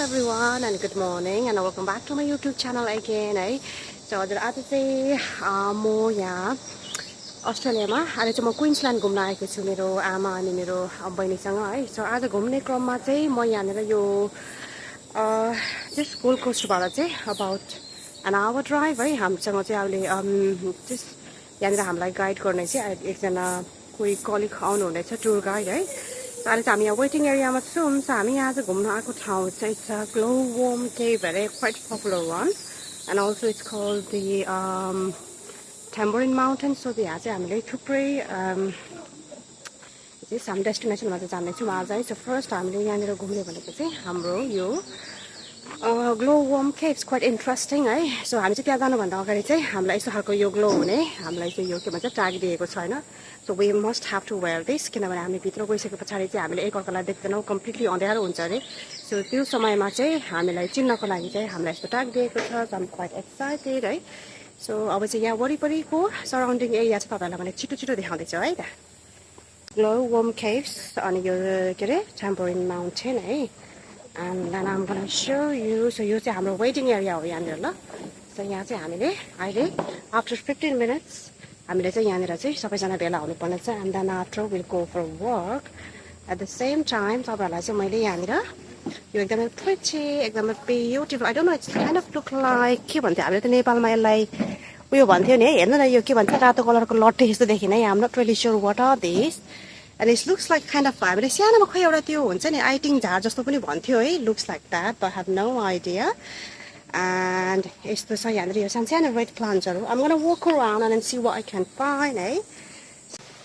everyone and good morning and welcome back to my YouTube channel again. So आज चाहिँ म यहाँ अस्ट्रेलियामा अहिले चाहिँ म क्वीन्सल्यान्ड घुम्न आएको छु मेरो आमा अनि मेरो बहिनीसँग है. सो आज घुम्ने क्रममा चाहिँ म यहाँनिर यो जस्ट गोल्ड कोस्टबाट चाहिँ अबाउट एन आवर ड्राइभ है हामीसँग चाहिँ अहिले जस्ट यहाँनिर हामीलाई गाइड गर्ने चाहिँ एकजना कोही कलिग आउनुहुनेछ टुर गाइड है. अहिले चाहिँ हामी यहाँ वेटिङ एरियामा छौँ. सो हामी यहाँ चाहिँ घुम्न आएको ठाउँ चाहिँ छ glow worm cave are quite popular one and also it's called the Tamborine mountain. So यहाँ चाहिँ हामीले थुप्रै हामी डेस्टिनेसनमा चाहिँ जानेछौँ आज है. सो फर्स्ट हामीले यहाँनिर घुम्ने भनेको चाहिँ हाम्रो यो glow warm caves quite interesting है. सो हामी चाहिँ त्यहाँ जानुभन्दा अगाडि चाहिँ हामीलाई यस्तो खालको यो ग्लो हुने हामीलाई चाहिँ यो के भन्छ ट्याग दिएको छ होइन. So we must have to wear this किनभने हामी भित्र गइसके पछाडि चाहिँ हामीले एकअर्कालाई देख्दैनौँ, कम्प्लिटली अँध्यारो हुन्छ अरे. सो त्यो समयमा चाहिँ हामीलाई चिन्नको लागि चाहिँ हामीलाई यस्तो ट्याग दिएको छ. सो आम क्वाइट एक्साइटेड है. सो अब चाहिँ यहाँ वरिपरिको सराउन्डिङ एरिया चाहिँ तपाईँहरूलाई मैले छिटो छिटो देखाउँदैछु है त. ग्लो वार्म केभ्स अनि यो के अरे ट्याम्पोरिन माउन्टेन है. And then I'm gonna show you. So यो चाहिँ हाम्रो वेटिङ एरिया हो यहाँनिर ल. सो यहाँ चाहिँ हामीले अहिले आफ्टर 15 मिनट्स हामीले चाहिँ यहाँनिर चाहिँ सबैजना भेला हुनुपर्ने छ. And then after will go for work at the same time. तपाईँहरूलाई चाहिँ मैले यहाँनिर यो एकदमै प्रिटी एकदमै beautiful I don't know it's kind of look like के भन्थ्यो हामीले त नेपालमा यसलाई उयो भन्थ्यो नि है. हेर्नु न यो के भन्छ रातो कलरको लट्टे जस्तो देखिन है. I'm not really sure what are this and it's looks like kind of हामीले सानोमा खै एउटा त्यो हुन्छ नि आइटिङ झार जस्तो पनि भन्थ्यो है. Looks like that but have no idea. And यस्तो छ यहाँनिर यो सानो रेड प्लान्ट्सहरू. I'm gonna walk around and see what I can find है.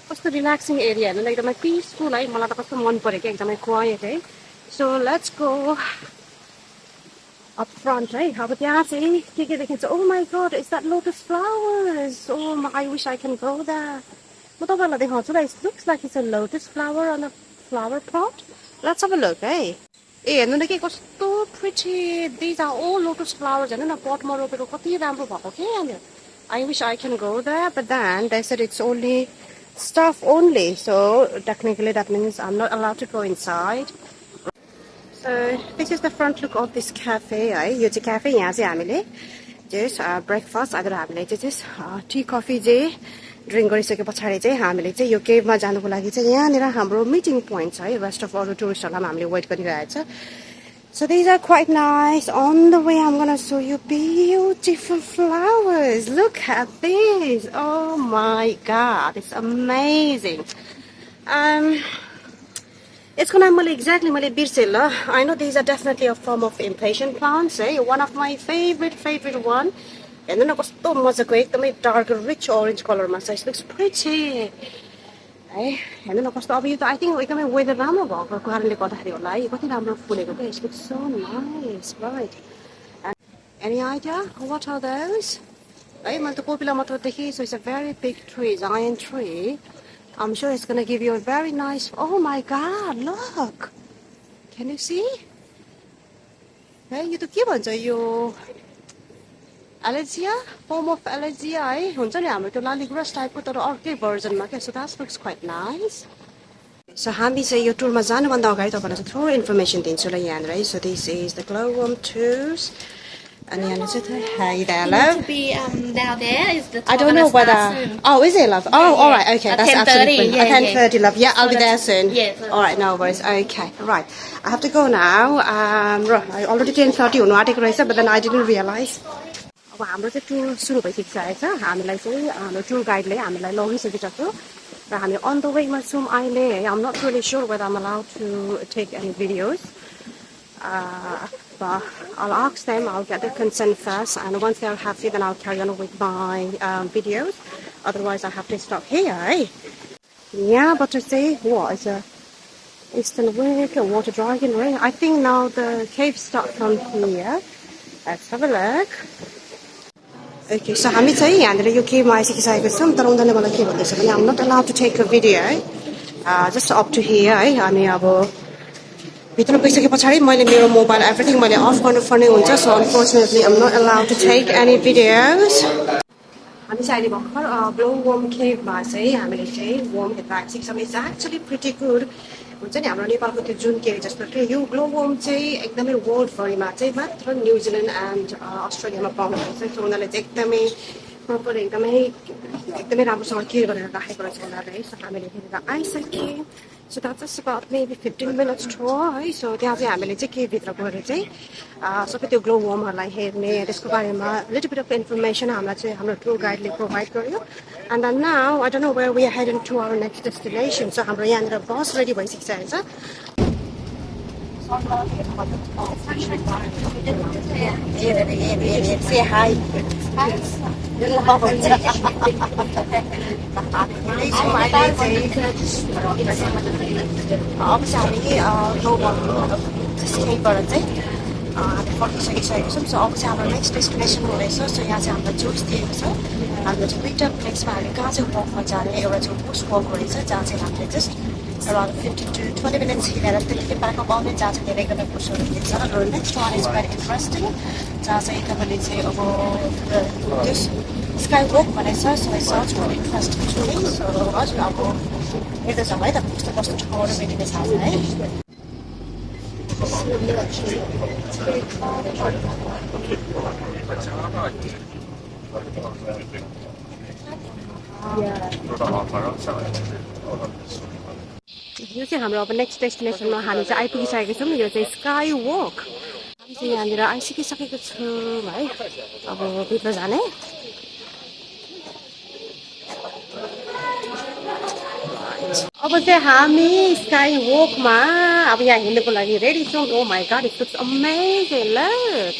कस्तो रिल्याक्सिङ एरिया हेर्नु एकदमै पिसफुल है. मलाई त कस्तो मन पऱ्यो कि एकदमै क्वाइट है. So let's go up front है. अब त्यहाँ चाहिँ के देखिन्छ. Oh my god it's that lotus flowers. Oh I wish I can go that. म तपाईँहरूलाई देखाउँछु ल. It's looks like it's a lotus flower on a flower pot. Let's have a look है. ए हेर्नु न के कस्तो pretty these are all lotus flowers. हेर्नु न पटमा रोपेको कति राम्रो भएको के यहाँनिर. I wish I can go that but then they said it's only staff only. So technically that means I am not allowed to go inside. So this is the front look of this cafe है. यो चाहिँ cafe. यहाँ चाहिँ हामीले just breakfast अगर हामीले चाहिँ just T coffee चाहिँ ड्रिङ्क गरिसके पछाडि चाहिँ हामीले चाहिँ यो केभमा जानुको लागि चाहिँ यहाँनिर हाम्रो मिटिङ पोइन्ट छ है. रेस्ट अफ अरू टुरिस्टहरूलाई पनि हामीले वेट गरिरहेछ. So these are quite nice. On the way I'm gonna show you beautiful flowers. Look at this. Oh my god, it's amazing. It's gonna मैले बिर्सेँ ल. I know these are definitely a form of impatient plants है. One of my favorite one. हेर्नु न कस्तो मजाको एकदमै dark rich orange कलरमा छ. इट्स लुक्स प्रिटी है. हेर्नु न कस्तो. अब यो त आई थिङ्क एकदमै वेदर राम्रो भएको कारणले गर्दाखेरि होला है. कति राम्रो फुलेको क्या. It's looks so nice right. Any idea what are those है. मैले त कोपिला मात्र देखेँ. So it's a very big tree, giant tree. I'm sure it's going to give you a very nice... Oh my god, look! Can you see? Hey, यो त के भन्छ यो एलेजिया form of एलेजिया है. हुन्छ नि हाम्रो त्यो लालीग्रास टाइपको तर अर्कै भर्जनमा क्या. So that looks quite nice. So हामी चाहिँ यो टुरमा जानुभन्दा अगाडि तपाईँलाई चाहिँ थोरै इन्फर्मेसन दिन्छु ल यहाँनिर है. So this is the glow worm tours. And hi there, love. To be down there is the I don't know whether. Oh, is it, love? Oh, all right, okay, that's absolutely fine. At 10:30, love. Yeah, I'll be there soon. Yes. All right, no worries. Okay, right. I have to go now. I already 10:30 हुनु आँटेको रहेछ, but then I didn't realize. अब हाम्रो चाहिँ tour सुरु भइसकेको छ. हामीलाई चाहिँ हाम्रो टुर गाइडले हामीलाई लगिसकिसक्यो र हामी अन द वेमा छौँ अहिले. I'm not really sure whether I'm allowed to take any videos. But I'll ask them, I'll get their consent first, and once they're happy, then I'll carry on with my videos. Otherwise, I have to stop here, eh? Yeah, but to say, what is a eastern wick, a water dragon, right? I think now the caves start from here. Let's have a look. Okay, so हामी चाहिँ यहाँनिर यो केभमा आइसकिसकेको छौँ. तर उनीहरूले मलाई के भन्दैछ भने I'm not allowed to take a video, just up to here, है. अनि अब भित्र गइसके पछाडि मैले मेरो मोबाइल एभ्रिथिङ मैले अफ गर्नुपर्ने हुन्छ. So unfortunately I am not allowed to take any videos. हामी चाहिँ अहिले भर्खर ग्लो वार्म केभमा चाहिँ हामीले चाहिँ वार्म हेर्न आइसकेको छौँ. इट्स एक्चुली प्रिटी गुड हुन्छ नि हाम्रो नेपालको त्यो जुन के जस्तो कि यो ग्लो वर्म चाहिँ एकदमै वर्ल्डभरिमा चाहिँ मात्र न्युजिल्यान्ड एन्ड अस्ट्रेलियामा पाउनु हुन्छ सो उनीहरूले चाहिँ एकदमै प्रपर एकदमै राम्रोसँग केयर गरेर राखेको रहेछ उनीहरूले सो हामीले हेरेर आइसक्यौँ so that's just about maybe 15 minutes tour है सो त्यहाँ चाहिँ हामीले चाहिँ के भित्र गएर चाहिँ सबै त्यो ग्लो वर्महरूलाई हेर्ने त्यसको बारेमा लिटल बिट अफ इन्फर्मेसन हामीलाई चाहिँ हाम्रो टुर गाइडले प्रोभाइड गर्यो and then now I don't know where we are heading to our next destination so हाम्रो यहाँनिर बस रेडी भइसकेको छ Say hi. हामी फर्किसकिसकेको छौँ सो अब चाहिँ हाम्रो नेक्स्ट डेस्टिनेसन हुँदैछ सो यहाँ चाहिँ हामीलाई चोइस दिएको छ हाम्रो चाहिँ दुईवटा प्लेसमा हामी कहाँ चाहिँ वकमा जाने एउटा चाहिँ बुस वक हुनेछ जहाँ चाहिँ हामीले जस्ट around 15 to 20 minutes हिँडेर त्यतिकै ब्याकअप आउने जहाँ चाहिँ धेरै एकदमै बुसहरू देख्छ र next one is very interesting जहाँ चाहिँ तपाईँले चाहिँ अब त्यो SkyWalk भनेको छ so it's such very interesting छु नि सो हजुर अब हेर्दै जाउँ है तपाईँ कस्तो कस्तो ठाउँहरू भेटिने छ है यो चाहिँ हाम्रो अब नेक्स्ट डेस्टिनेसनमा हामी चाहिँ आइपुगिसकेको छौँ यो चाहिँ SkyWalk हामी चाहिँ यहाँनिर आइसकिसकेको छौँ है अब भित्र जाने अब चाहिँ हामी SkyWalkमा अब यहाँ हिँड्नुको लागि रेडी छौँ oh my god it looks amazing look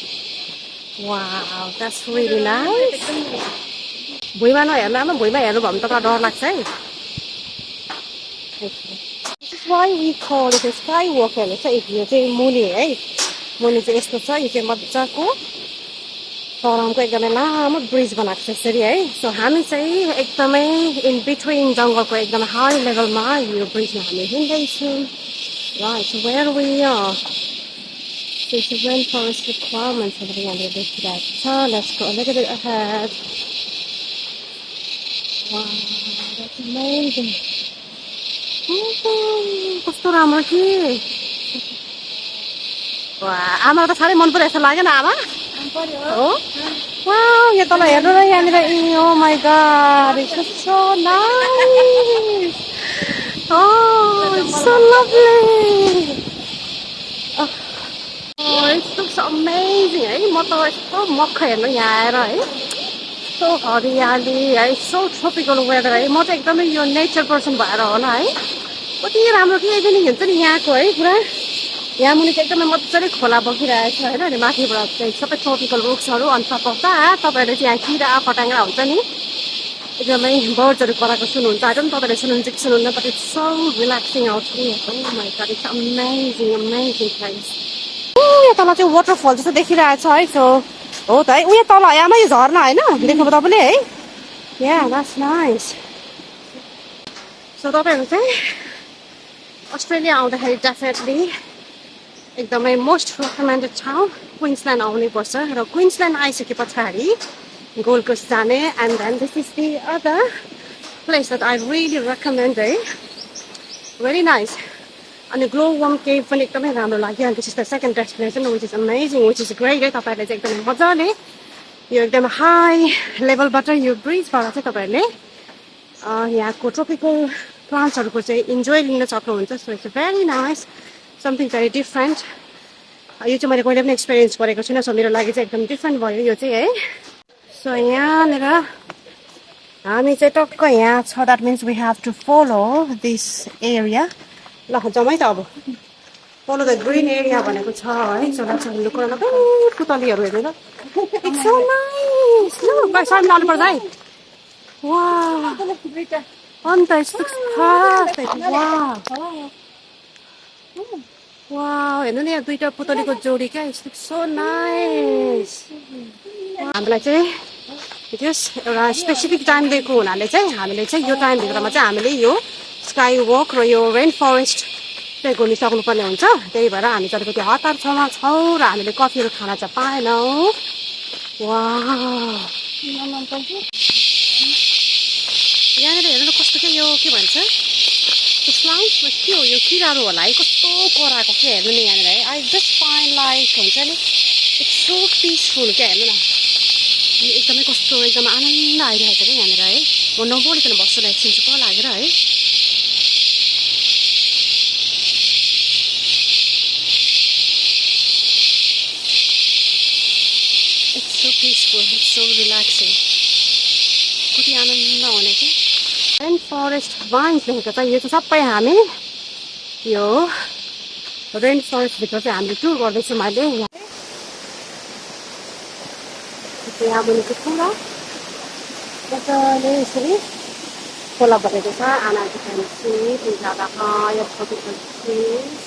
wow that's really nice भुइँमा नहेर्नु आमा भुइँमा हेर्नु भयो भने त डर लाग्छ है This is why we call it a SkyWalk हेर्नुहोस् है यो चाहिँ मुनि है मुनि चाहिँ यस्तो छ यो चाहिँ मजाको फरामको एकदमै लामो ब्रिज बनाएको छ यसरी है सो हामी चाहिँ एकदमै इन बिट्विन जङ्गलको एकदमै हाई लेभलमा यो ब्रिजमा हामी हिँड्दैछौँ right where we are This is Rainforest requirements over यहाँनिर देखिरहेको छ let's go a little bit ahead wow that's amazing कस्तो राम्रो कि आमालाई त साह्रै मन पर्यो जस्तो लाग्यो न आमा हो वाउ यहाँ तल हेर्नु न यहाँनिर oh my god it's so nice it's so lovely it's looks amazing है म त यस्तो मक्ख हेर्नु यहाँ आएर है यस्तो हरियाली है सो ट्रोपिकल वेदर है म चाहिँ एकदमै यो नेचर पर्सन भएर होला है कति राम्रो कि पनि हुन्छ नि यहाँको है पुरा यहाँ मुनि चाहिँ एकदमै मजाले खोला बगिरहेको छ होइन अनि माथिबाट चाहिँ सबै ट्रोपिकल रुक्सहरू अनि तपाईँहरूले चाहिँ यहाँ किरा फटाङ्ग्रा हुन्छ नि एकदमै बर्ड्सहरू कराएको सुन्नुहुन्छ होइन तपाईँहरूले सुन्नुहुन्छ कि सुन्नुहुन्न बट इट्स सो रिल्याक्सिङ आउँछ नि my god it's amazing amazing place यहाँ तल चाहिँ वाटरफल जस्तो देखिरहेको छ है सो हो त है उयो तल आमा यो झर्ना होइन देख्नुभयो तपाईँले है या द्याट्स नाइस सो तपाईँहरू चाहिँ अस्ट्रेलिया आउँदाखेरि डेफिनेटली एकदमै मोस्ट रेकमेन्डेड ठाउँ क्विन्सल्यान्ड आउनै पर्छ र क्विन्सल्यान्ड आइसके पछाडि गोल्ड कोस्ट जाने and then this is the other place that I really recommend है भेरी नाइस अनि ग्लो वर्म केभ पनि एकदमै राम्रो लाग्यो अनि this is the second destination which is amazing which is great है तपाईँहरूले चाहिँ एकदमै मजाले यो एकदमै हाई लेभलबाट यो ब्रिजबाट चाहिँ तपाईँहरूले यहाँको ट्रोपिकल प्लान्ट्सहरूको चाहिँ इन्जोय लिन सक्नुहुन्छ so it's very nice something very different यो चाहिँ मैले कहिले पनि एक्सपिरियन्स गरेको छुइनँ सो मेरो लागि चाहिँ एकदम डिफ्रेन्ट भयो यो चाहिँ है सो यहाँनिर हामी चाहिँ टक्क यहाँ छ that means we have to follow this area ल जाउँ है त अब फलो द ग्रिन एरिया भनेको छ है सो द्याट्स लुक पुतलीहरू हेरेर इट्स सो नाइस ल साइडमा लानु पर्छ है वाह अन्त यस्तो खास वाह हेर्नु नि यहाँ दुईवटा पुतलीको जोडी क्या यस्तो सो नाइस हामीलाई चाहिँ जस एउटा स्पेसिफिक टाइम दिएको हुनाले चाहिँ हामीले चाहिँ यो टाइमभित्रमा चाहिँ हामीले यो SkyWalk र यो रेन फरेस्ट चाहिँ घुमिसक्नुपर्ने हुन्छ त्यही भएर हामी चाहिँ अलिकति हतार छौँ र हामीले कफीहरू खान चाहिँ पाएनौँ वाह यहाँनिर हेर्नु कस्तो के यो के भन्छ यस्तो प्लान्ट्समा के हो यो किराहरू होला है कस्तो कराएको के हेर्नु नि यहाँनिर है आई जस्ट फाइन्ड लाइक हुन्छ नि इट्स सो पिसफुल क्या हेर्नु न एकदमै कस्तो एकदम आनन्द आइरहेको छ क्या यहाँनिर है म नबोलिकन बस्छु एकछिन चुप लागेर है it's so peaceful it's so relaxing कति आनन्द आउने क्या रेन फरेस्ट वाइन्स लेखेको छ यो चाहिँ सबै हामी यो रेन फरेस्टभित्र चाहिँ हामीले टुर गर्दैछौँ अहिले यहाँ मुनि चाहिँ पुरा मजाले यसरी खोला बगेको छ and as you can see these are the high tropical trees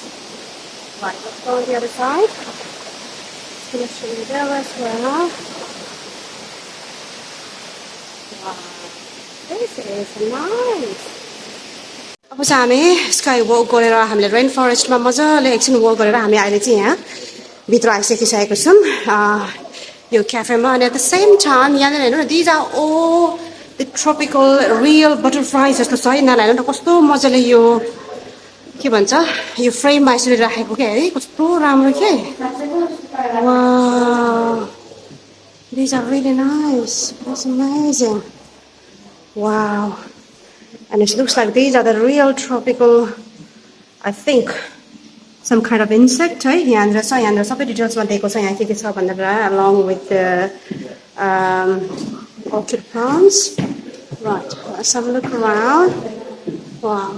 right let's go on the other side just gonna show you there as well wow this is nice अब चाहिँ हामी स्काई वक गरेर हामीले rain फरेस्टमा मजाले एकछिन walk गरेर हामी अहिले चाहिँ यहाँ भित्र आइसकिसकेको छौँ यो क्याफेमा अनि एट द सेम टाइम यहाँनिर हेर्नु न these are all the tropical real butterflies जस्तो छ यिनीहरूलाई हेर्नु न कस्तो मजाले यो के भन्छ यो फ्रेममा यसरी राखेको क्या है कस्तो राम्रो के wow these are really nice that's amazing wow and it looks like these are the real tropical I think some kind of insect है यहाँनिर छ यहाँनिर सबै डिटेल्समा दिएको छ यहाँ के छ भनेर along with the orchid plants right let's have a look around wow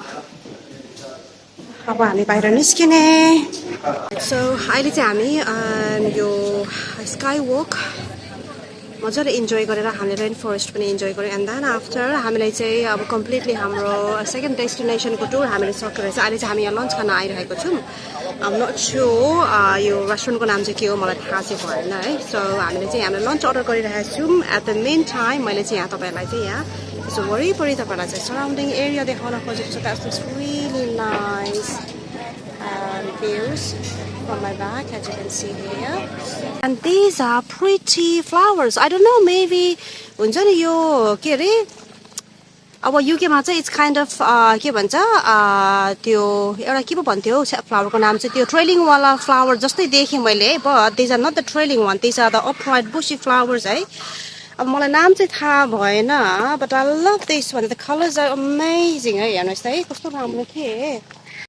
अब हामी बाहिर निस्किने so अहिले चाहिँ हामी यो स्काई वक मजाले इन्जोय गरेर हामीले रेन फरेस्ट पनि इन्जोय गर्यौँ एन्ड देन आफ्टर हामीलाई चाहिँ अब कम्प्लिटली हाम्रो सेकेन्ड डेस्टिनेसनको टुर हामीले सकेर चाहिँ अहिले चाहिँ हामी यहाँ लन्च खान आइरहेको छौँ I'm not sure यो रेस्टुरेन्टको नाम चाहिँ के हो मलाई थाहा चाहिँ भएन है सो हामीले चाहिँ हामीले लन्च अर्डर गरिरहेको छौँ एट द मेन टाइम मैले चाहिँ यहाँ तपाईँहरूलाई चाहिँ यहाँ यसो वरिपरि तपाईँहरूलाई चाहिँ सराउन्डिङ एरिया देखाउन खोजेको छु that's looks really nice views from my back as you can see here and these are pretty flowers I don't know maybe हुन्छ नि यो के अरे अब युकेमा चाहिँ इट्स काइन्ड अफ के भन्छ त्यो एउटा के पो भन्थ्यो फ्लावरको नाम चाहिँ त्यो ट्रेलिङ वाला फ्लावर जस्तै देखेँ मैले है but these are not the trailing one these are the upright bushy flowers है अब मलाई नाम चाहिँ थाहा भएन but I love this one the colours are amazing है हेर्नुहोस् त है कस्तो राम्रो के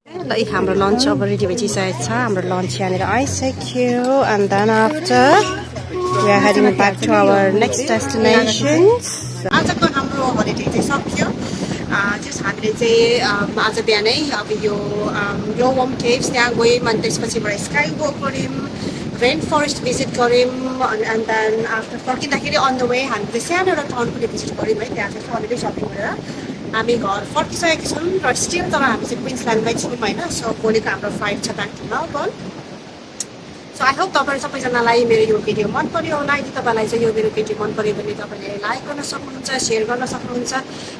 ल हाम्रो लन्च अब रेडी भइसकेको छ हाम्रो लन्च यहाँनिर आइसक्यो and then after we are heading back to our next destination आजको हाम्रो होलिडे चाहिँ सक्यो जस हामीले चाहिँ आज बिहानै अब यो ग्लोवम केभ्स त्यहाँ गयौँ अनि त्यसपछिबाट स्काई वक गऱ्यौँ रेन फरेस्ट भिजिट गऱ्यौँ एन्ड देन आफ्टर फर्किँदाखेरि अन द वे हामीले चाहिँ सानो एउटा टाउन पनि भिजिट गऱ्यौँ है त्यहाँ चाहिँ होलिडे सपिङ गरेर हामी घर फर्किसकेको छौँ र स्टिल तर हामी चाहिँ क्विन्सल्यान्डमै छौँ होइन सो भोलिको हाम्रो फ्लाइट छ back to Melbourne so I hope तपाईँ सबैजनालाई मेरो यो भिडियो मन पर्यो होला यदि तपाईँलाई चाहिँ यो मेरो भिडियो मन पर्यो भने तपाईँले लाइक गर्न सक्नुहुन्छ सेयर गर्न सक्नुहुन्छ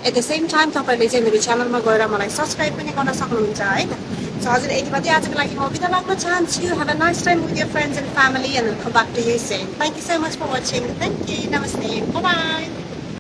एट द सेम टाइम तपाईँले चाहिँ मेरो च्यानलमा गएर मलाई सब्सक्राइब पनि गर्न सक्नुहुन्छ है त सो हजुर यति मात्रै आजको लागि म बिदा लाग्न चाहन्छु have a nice time with your friends and family and come back to you same thank you so much for watching thank you नमस्ते बाई